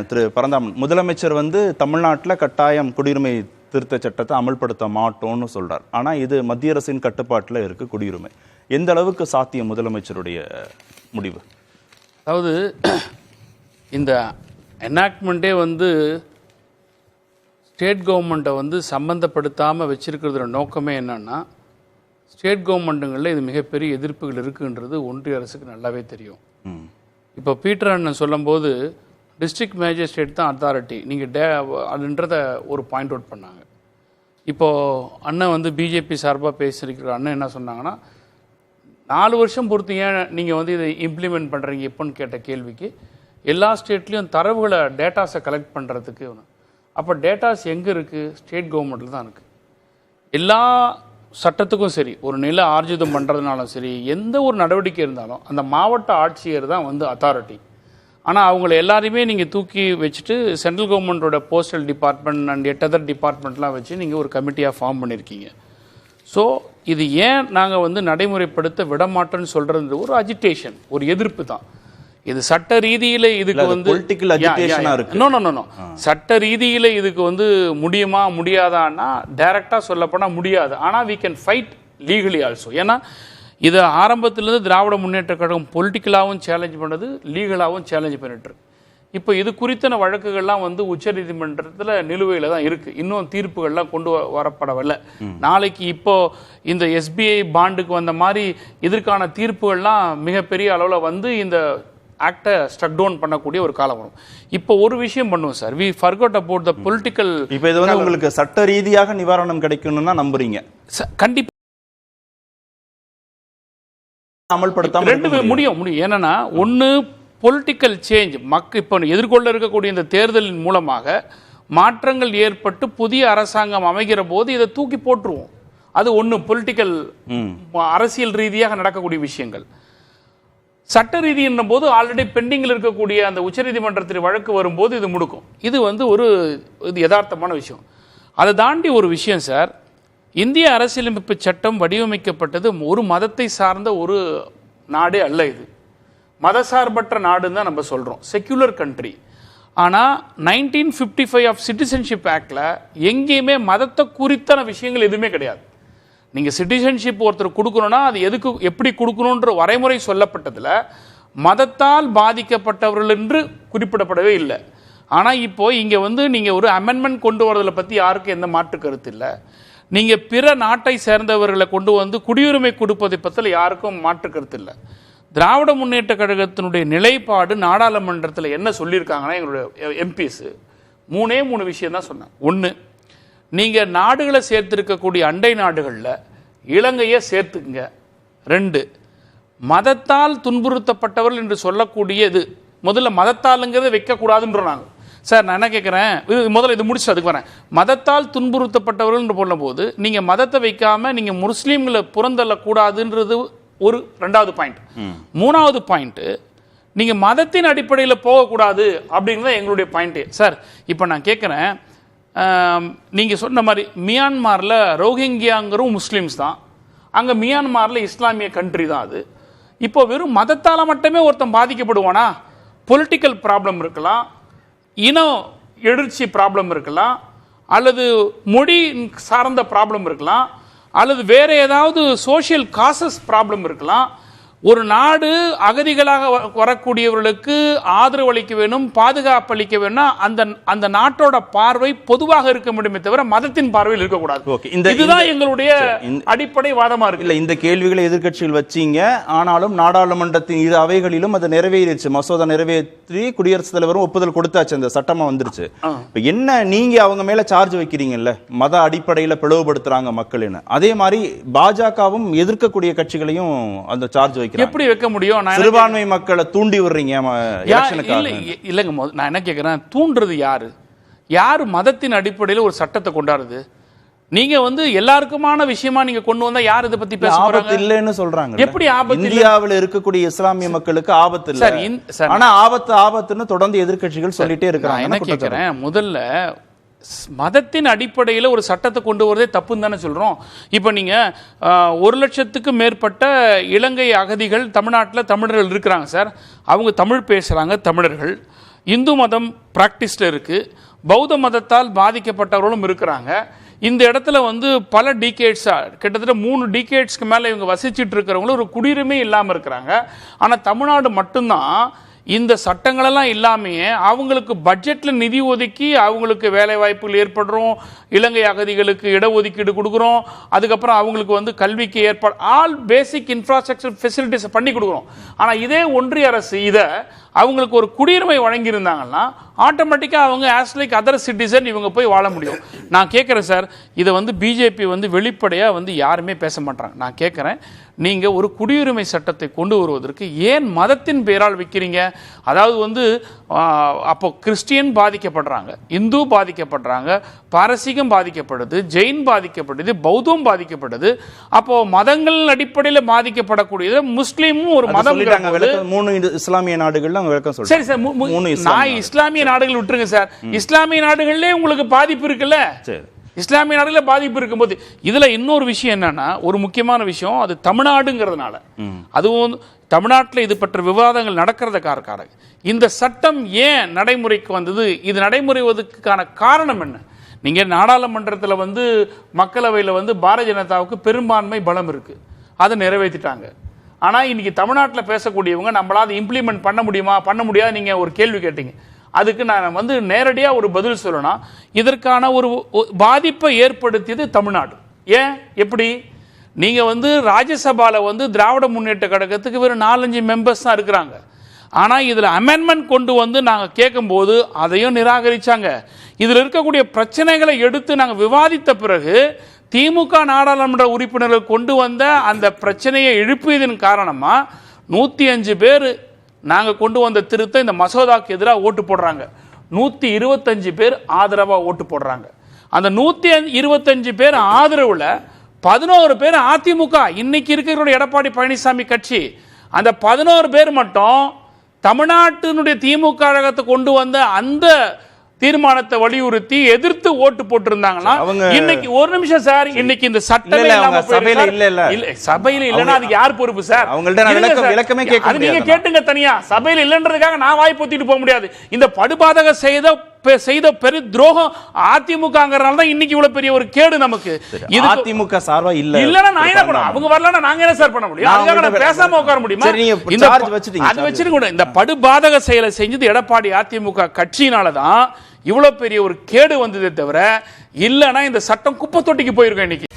திரு பரந்தாமன், முதலமைச்சர் தமிழ்நாட்டில் கட்டாயம் குடியுரிமை திருத்த சட்டத்தை அமல்படுத்த மாட்டோம்னு சொல்றார். ஆனா இது மத்திய அரசின் கட்டுப்பாட்டில் இருக்கு குடியுரிமை. எந்த அளவுக்கு சாத்தியம் முதலமைச்சருடைய முடிவு? அதாவது இந்த எனாக்ட்மெண்ட்டே ஸ்டேட் கவர்மெண்ட்டை சம்மந்தப்படுத்தாமல் வச்சிருக்கிறதுல நோக்கமே என்னன்னா, ஸ்டேட் கவர்மெண்ட்டுங்களில் இது மிகப்பெரிய எதிர்ப்புகள் இருக்குன்றது ஒன்றிய அரசுக்கு நல்லாவே தெரியும். இப்போ பீட்டர் அண்ணன் சொல்லும்போது டிஸ்ட்ரிக்ட் மேஜிஸ்ட்ரேட் தான் அத்தாரிட்டி நீங்கள் அதுன்றத ஒரு பாயிண்ட் அவுட் பண்ணாங்க. இப்போது அண்ணன் பிஜேபி சார்பாக பேசியிருக்கிற அண்ணன் என்ன சொன்னாங்கன்னா, 4 வருஷம் பொறுத்து ஏன் நீங்கள் இதை இம்ப்ளிமெண்ட் பண்ணுறீங்க எப்போன்னு கேட்ட கேள்விக்கு, எல்லா ஸ்டேட்லேயும் தரவுகளை டேட்டாஸை கலெக்ட் பண்ணுறதுக்கு. அப்போ டேட்டாஸ் எங்கே இருக்குது? ஸ்டேட் கவர்மெண்ட்டில் தான் இருக்குது. எல்லா சட்டத்துக்கும் சரி, ஒரு நில ஆர்ஜிதம் பண்ணுறதுனாலும் சரி, எந்த ஒரு நடவடிக்கை இருந்தாலும் அந்த மாவட்ட ஆட்சியர் தான் அத்தாரிட்டி. ஆனால் அவங்கள எல்லாரையுமே நீங்கள் தூக்கி வச்சுட்டு சென்ட்ரல் கவர்மெண்ட்டோட போஸ்டல் டிபார்ட்மெண்ட் அண்ட் 8 அதர் டிபார்ட்மெண்ட்லாம் வச்சு நீங்கள் ஒரு கமிட்டியாக ஃபார்ம் பண்ணியிருக்கீங்க. ஸோ இது ஏன் நாங்கள் நடைமுறைப்படுத்த விடமாட்டோன்னு சொல்கிறது ஒரு அஜிடேஷன், ஒரு எதிர்ப்பு தான். இது சட்ட ரீதியில் இதுக்கு நோ சட்ட ரீதியில் இதுக்கு முடியுமா முடியாதான்னா டைரக்டாக சொல்லப்போனால் முடியாது. ஆனால் we can fight legally also. ஏன்னா இதை ஆரம்பத்திலேருந்து திராவிட முன்னேற்ற கழகம் பொலிட்டிக்கலாகவும் சேலஞ்ச் பண்ணது, லீகலாகவும் சேலஞ்ச் பண்ணிட்டு. இப்போ இது குறித்தான வழக்குகள்லாம் உச்சநீதிமன்றத்தில் நிலுவையில் தான் இருக்குது. இன்னும் தீர்ப்புகள்லாம் கொண்டு வரப்படவில்லை. நாளைக்கு இப்போ இந்த SBI பாண்டுக்கு வந்த மாதிரி இதற்கான தீர்ப்புகள்லாம் மிகப்பெரிய அளவில் இந்த ஆக்டை ஸ்ட்ரக் டவுன் பண்ணக்கூடிய ஒரு காலம் வரும். இப்போ ஒரு விஷயம் பண்ணுவோம் sir, we forgot about the political. இப்போ இது உங்களுக்கு சட்ட ரீதியாக நிவாரணம் கிடைக்கணும்னா நம்புறீங்க? கண்டிப்பாக அமல்படுத்தாம ரெண்டு முடியும். ஏன்னா ஒன்று பொலிட்டிக்கல் சேஞ்ச், இப்போ எதிர்கொள்ள இருக்கக்கூடிய இந்த தேர்தலின் மூலமாக மாற்றங்கள் ஏற்பட்டு புதிய அரசாங்கம் அமைகிற போது இதை தூக்கி போட்டுருவோம். அது ஒன்று பொலிட்டிக்கல் அரசியல் ரீதியாக நடக்கக்கூடிய விஷயங்கள். சட்ட ரீதி என்னும் போது ஆல்ரெடி பெண்டிங்கில் இருக்கக்கூடிய அந்த உச்சநீதிமன்றத்தில் வழக்கு வரும்போது இது முடுக்கும். இது இது யதார்த்தமான விஷயம். அதை தாண்டி ஒரு விஷயம் சார், இந்திய அரசியலமைப்பு சட்டம் வடிவமைக்கப்பட்டது ஒரு மதத்தை சார்ந்த ஒரு நாடே அல்ல. இது மதசார்பற்ற நாடுன்னு தான் நம்ம சொல்கிறோம், செக்யூலர் கண்ட்ரி. ஆனால் 1955 ஆஃப் சிட்டிசன்ஷிப் ஆக்டில் எங்கேயுமே மதத்தை குறித்தான விஷயங்கள் எதுவுமே கிடையாது. நீங்கள் சிட்டிசன்ஷிப் ஒருத்தர் கொடுக்கணும்னா அது எதுக்கு எப்படி கொடுக்கணுன்ற வரைமுறை சொல்லப்பட்டதில் மதத்தால் பாதிக்கப்பட்டவர்கள் என்று குறிப்பிடப்படவே இல்லை. ஆனால் இப்போது இங்கே நீங்கள் ஒரு அமெண்ட்மெண்ட் கொண்டு வரதை பற்றி யாருக்கும் எந்த மாற்று கருத்து இல்லை. நீங்கள் பிற நாட்டை சேர்ந்தவர்களை கொண்டு குடியுரிமை கொடுப்பதை பற்றில யாருக்கும் மாற்று கருத்து இல்லை. திராவிட முன்னேற்ற கழகத்தினுடைய நிலைப்பாடு நாடாளுமன்றத்தில் என்ன சொல்லியிருக்காங்கன்னா, எங்களுடைய எம்பிஸ் 3 விஷயம் தான் சொன்னாங்க. ஒன்று, நீங்கள் நாடுகளை சேர்த்திருக்கக்கூடிய அண்டை நாடுகளில் இலங்கையை சேர்த்துக்குங்க. 2, மதத்தால் துன்புறுத்தப்பட்டவர்கள் என்று சொல்லக்கூடியது முதல்ல மதத்தாலுங்கிறத வைக்கக்கூடாதுன்றோம் நாங்கள். சார் நான் என்ன கேட்குறேன், முதல்ல இது முடிச்சுட்டு அதுக்கு வரேன். மதத்தால் துன்புறுத்தப்பட்டவர்கள் என்று போடும்போது நீங்கள் மதத்தை வைக்காமல் நீங்கள் முஸ்லீம்களை புறந்தள்ளக்கூடாதுன்றது ஒரு 2வது பாயிண்ட். 3வது பாயிண்ட்டு, நீங்கள் மதத்தின் அடிப்படையில் போகக்கூடாது அப்படிங்கிறது எங்களுடைய பாயிண்ட்டு. சார் இப்போ நான் கேட்குறேன், நீங்கள் சொன்ன மாதிரி மியான்மாரில் ரோஹிங்கியாங்கிறவும் முஸ்லீம்ஸ் தான். அங்கே மியான்மாரில் இஸ்லாமிய கண்ட்ரி தான். அது இப்போ வெறும் மதத்தால் மட்டுமே ஒருத்தன் பாதிக்கப்படுவானா? பொலிட்டிக்கல் ப்ராப்ளம் இருக்கலாம், இனம் எழுச்சி ப்ராப்ளம் இருக்கலாம், அல்லது மொழி சார்ந்த ப்ராப்ளம் இருக்கலாம், அல்லது வேறு ஏதாவது சோஷியல் காசஸ் ப்ராப்ளம் இருக்கலாம். ஒரு நாடு அகதிகளாக வரக்கூடியவர்களுக்கு ஆதரவு அளிக்க வேணும், பாதுகாப்பு அளிக்க வேணும். அந்த நாட்டோட பார்வை பொதுவாக இருக்க முடியுமே தவிர மதத்தின் பார்வையில் இருக்கக்கூடாது. இதுதான் எங்களுடைய அடிப்படை வாதமா இருக்கு. இல்ல, இந்த கேள்விகளை எதிர்க்கட்சிகள் வச்சீங்க. ஆனாலும் நாடாளுமன்றத்தின் 2 அவைகளிலும் அது நிறைவேறிச்சு. மசோதா நிறைவேற்றி குடியரசுத் தலைவரும் ஒப்புதல் கொடுத்தாச்சு, அந்த சட்டமா வந்துருச்சு. என்ன நீங்க அவங்க மேல சார்ஜ் வைக்கிறீங்கல்ல, மத அடிப்படையில பிளவுபடுத்துறாங்க மக்கள். அதே மாதிரி பாஜகவும் எதிர்க்கக்கூடிய கட்சிகளையும் அந்த சார்ஜ் எப்படி வைக்க முடியும்? சிறுபான்மை மக்களை தூண்டி விடுறீங்க. இல்லைங்க, நான் என்ன கேட்கிறேன், தூண்டுறது யாரு மதத்தின் அடிப்படையில் ஒரு சட்டத்தை கொண்டாடுது? நீங்க எல்லாருக்குமான விஷயமா நீங்க கொண்டு வந்தா யார் இதை பத்தி ஆபத்து இல்லைன்னு சொல்றாங்க. எப்படி ஆபத்து? இந்தியாவில் இருக்கக்கூடிய இஸ்லாமிய மக்களுக்கு ஆபத்து இல்லை, ஆனா ஆபத்துன்னு தொடர்ந்து எதிர்க்கட்சிகள் சொல்லிட்டே இருக்காங்க. என்ன கேட்கிறேன், முதல்ல மதத்தின் அடிப்படையில் ஒரு சட்டத்தை கொண்டு வரதே தப்புன்னு தானே சொல்கிறோம். இப்போ நீங்கள் 1 லட்சத்துக்கும் மேற்பட்ட இலங்கை அகதிகள் தமிழ்நாட்டில் தமிழர்கள் இருக்கிறாங்க சார். அவங்க தமிழ் பேசுகிறாங்க தமிழர்கள். இந்து மதம் பிராக்டிஸ்ல இருக்கு, பௌத்த மதத்தால் பாதிக்கப்பட்டவர்களும் இருக்கிறாங்க. இந்த இடத்துல வந்து பல டிகேட்ஸா, கிட்டத்தட்ட 3 டிகேட்ஸ்க்கு மேல இவங்க வசிச்சுட்டு இருக்கிறவங்களும் ஒரு குடியுரிமை இல்லாம இருக்கிறாங்க. ஆனா தமிழ்நாடு மட்டும்தான் இந்த சட்டங்களெல்லாம் இல்லாமையே அவங்களுக்கு பட்ஜெட்ல நிதி ஒதுக்கி அவங்களுக்கு வேலை வாய்ப்புகள் ஏற்படுறோம், இலங்கை அகதிகளுக்கு இடஒதுக்கீடு கொடுக்குறோம், அதுக்கப்புறம் அவங்களுக்கு வந்து கல்விக்கு ஏற்பாடு, ஆல் பேசிக் இன்ஃப்ராஸ்ட்ரக்சர் ஃபெசிலிட்டிஸ் பண்ணி கொடுக்குறோம். ஆனா இதே ஒன்றிய அரசு இதை அவங்களுக்கு ஒரு குடியுரிமை வழங்கியிருந்தாங்கன்னா ஆட்டோமேட்டிக்காக அவங்க ஆஸ் லைக் அதர் சிட்டிசன் இவங்க போய் வாழ முடியும். நான் கேட்குறேன் சார், இதை வந்து பிஜேபி வந்து வெளிப்படையாக வந்து யாருமே பேச மாட்டாங்க. நான் கேட்குறேன், நீங்கள் ஒரு குடியுரிமை சட்டத்தை கொண்டு வருவதற்கு ஏன் மதத்தின் பெயரால் வைக்கிறீங்க? அதாவது வந்து அப்போ கிறிஸ்டியன் பாதிக்கப்படுறாங்க, இந்து பாதிக்கப்படுறாங்க, பாரசீகம் பாதிக்கப்படுது, ஜெயின் பாதிக்கப்படுது, பௌத்தம் பாதிக்கப்படுது. அப்போ மதங்கள் அடிப்படையில் பாதிக்கப்படக்கூடியது முஸ்லீமும் ஒரு மதம். 3 இஸ்லாமிய நாடுகள் சரி சார், நான் இஸ்லாமிய நாடுகள் விட்டுருங்க சார், இஸ்லாமிய நாடுகள்ல உங்களுக்கு பாதிப்பு இருக்குல்ல, இஸ்லாமிய நாடுகள பாதிப்பு இருக்கும்போது இதுல இன்னொரு விஷயம் என்னன்னா, ஒரு முக்கியமான விஷயம், அது தமிழ்நாடுங்கிறதுனால, அதுவும் தமிழ்நாட்டில் இது பற்ற விவாதங்கள் நடக்கிறதுக்காக இந்த சட்டம் ஏன் நடைமுறைக்கு வந்தது, இது நடைமுறைவதற்கான காரணம் என்ன? நீங்க நாடாளுமன்றத்தில் வந்து மக்களவையில் வந்து பாரதிய ஜனதாவுக்கு பெரும்பான்மை பலம் இருக்கு, அதை நிறைவேற்றிட்டாங்க. ஆனா இன்னைக்கு தமிழ்நாட்டில் பேசக்கூடியவங்க நம்மளால இம்ப்ளிமெண்ட் பண்ண முடியுமா பண்ண முடியாது நீங்க ஒரு கேள்வி கேட்டீங்க. அதுக்கு நான் வந்து நேரடியா ஒரு பதில் சொல்லணும். இதற்கான ஒரு பாதிப்பை ஏற்படுத்தியது தமிழ்நாடு. ஏன் எப்படி? நீங்க வந்து ராஜ்யசபால வந்து திராவிட முன்னேற்ற கழகத்துக்கு வெறும் 4-5 மெம்பர்ஸ் தான் இருக்கிறாங்க. ஆனா இதுல அமெண்ட்மெண்ட் கொண்டு வந்து நாங்க கேட்கும்போது அதையும் நிராகரிச்சாங்க. இதுல இருக்கக்கூடிய பிரச்சனைகளை எடுத்து நாங்க விவாதித்த பிறகு திமுக நாடாளுமன்ற உறுப்பினர்கள் கொண்டு வந்த அந்த பிரச்சனையை எழுப்பியதன் காரணமா 105 பேர் நாங்க கொண்டு வந்த திருத்தம் இந்த மசோதாக்கு எதிராக ஓட்டு போடுறாங்க, 125 பேர் ஆதரவா ஓட்டு போடுறாங்க. அந்த 125 பேர் ஆதரவுல 11 பேர் அதிமுக, இன்னைக்கு இருக்கிற எடப்பாடி பழனிசாமி கட்சி. அந்த 11 பேர் மட்டும் தமிழ்நாட்டினுடைய திமுக கழகத்தை கொண்டு வந்த அந்த தீர்மானத்தை வலியுறுத்தி எதிர்த்து ஓட்டு போட்டிருந்தாங்கன்னா இன்னைக்கு ஒரு நிமிஷம் சார், இன்னைக்கு இந்த சட்டமே சபையில இல்லன்னா அதுக்கு யார் பொறுப்பு சார்? நீங்க கேட்டுங்க தனியா, சபையில இல்லன்றதுக்காக நான் வாய் பொத்திட்டு போக முடியாது. இந்த படுபாதக செய்த பெரிய துரோகம் அதிமுகங்கறனால தான் இன்னைக்கு இவ்வளவு பெரிய ஒரு கேடு நமக்கு. இது அதிமுக சார்பா இல்லன்னா நான் என்ன பண்ண, அவங்க வரலன்னா நாங்க என்ன சார் பண்ண முடியும்? அதுக்காக நான் பேசாம உட்கார முடியுமா? அது வச்சிருக்க இந்த படுபாதக செயலை செஞ்சது எடப்பாடி அதிமுக கட்சியினால தான் இவ்வளவு பெரிய ஒரு கேடு வந்ததே தவிர இல்லன்னா இந்த சட்டம் குப்பை தொட்டிக்கு போயிருக்கும் இன்னைக்கு.